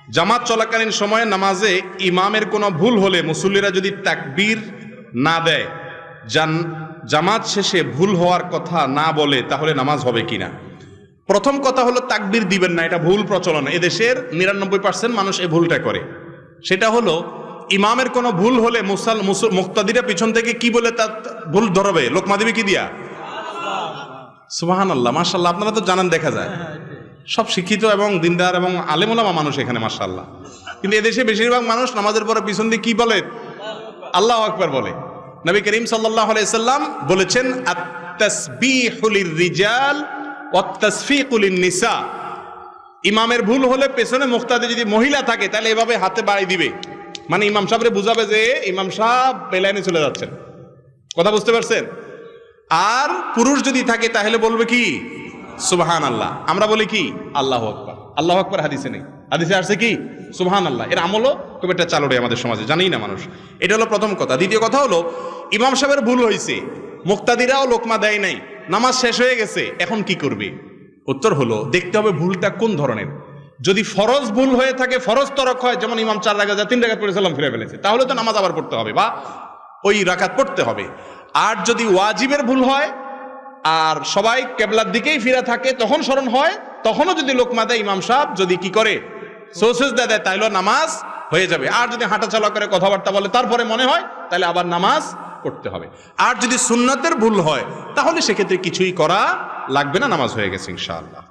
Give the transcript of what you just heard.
জামাত চলাকালীন সময়ে নামাজে ইমামের কোনো ভুল হলে মুসল্লিরা যদি তাকবীর না দেয়, জামাত শেষে ভুল হওয়ার কথা না বলে, তাহলে নামাজ হবে কিনা? প্রথম কথা হলো তাকবীর দিবেন না, এটা ভুল প্রচলন। এদেশের ৯৯% মানুষ এই ভুলটা করে। সেটা হলো ইমামের কোনো ভুল হলে মুক্তাদিরা পিছন থেকে কি বলে তার ভুল ধরবে? লোকমা দিবে কি দিয়া? সুবহানাল্লাহ, মাশাআল্লাহ। আপনারা তো জানেন, দেখা যায় সব শিক্ষিত এবং দিনদার এবং আলেম ওলামা মানুষ এখানে, মাশাআল্লাহ। কিন্তু এদেশে বেশিরভাগ মানুষ নামাজের পরে পিছন দিয়ে কি বলে? আল্লাহু আকবার বলে। নবী করিম সাল্লাল্লাহু আলাইহি সাল্লাম বলেছেন, আত-তাসবিহু লির-রিজাল ওয়াত-তাসফিকু লিন-নিসা। ইমামের ভুল হলে পেছনে মুক্তাদি যদি মহিলা থাকে তাহলে এভাবে হাতে বাড়ি দিবে, মানে ইমাম সাহেবরে বুঝাবে যে ইমাম সাহেব বেলাইনে চলে যাচ্ছেন। কথা বুঝতে পারছেন? আর পুরুষ যদি থাকে তাহলে বলবে কি? সুবহানাল্লাহ। আমরা বলি কি? আল্লাহু আকবার। আল্লাহু আকবার হাদিসে নেই, হাদিসে আসছে কি? সুবহানাল্লাহ। এর আমলও খুব একটা চালু রে আমাদের সমাজে, জানেই না মানুষ। এটা হলো প্রথম কথা। দ্বিতীয় কথা হলো, ইমাম সাহেবের ভুল হয়েছে, মুক্তাদিরাও লোকমা দেয় নাই, নামাজ শেষ হয়ে গেছে, এখন কি করবে? উত্তর হলো, দেখতে হবে ভুলটা কোন ধরনের। যদি ফরজ ভুল হয়ে থাকে, ফরজ তরক হয়, যেমন ইমাম 4 রাকাত 3 রাকাত পড়ে সালাম ফিরে ফেলেছে, তাহলে তো নামাজ আবার পড়তে হবে বা ওই রাকাত পড়তে হবে। আর যদি ওয়াজিবের ভুল হয় আর সবাই কেবলার দিকেই ফিরে থাকে, তখন স্মরণ হয়, তখনও যদি লোকমা দেয়, ইমাম সাহেব যদি কি করে? সেজদা দেয়, তাইলে নামাজ হয়ে যাবে। আর যদি হাঁটাচলা করে, কথাবার্তা বলে, তারপরে মনে হয়, তাহলে আবার নামাজ পড়তে হবে। আর যদি সুন্নতের ভুল হয়, তাহলে সেক্ষেত্রে কিছুই করা লাগবে না, নামাজ হয়ে গেছে ইনশাআল্লাহ।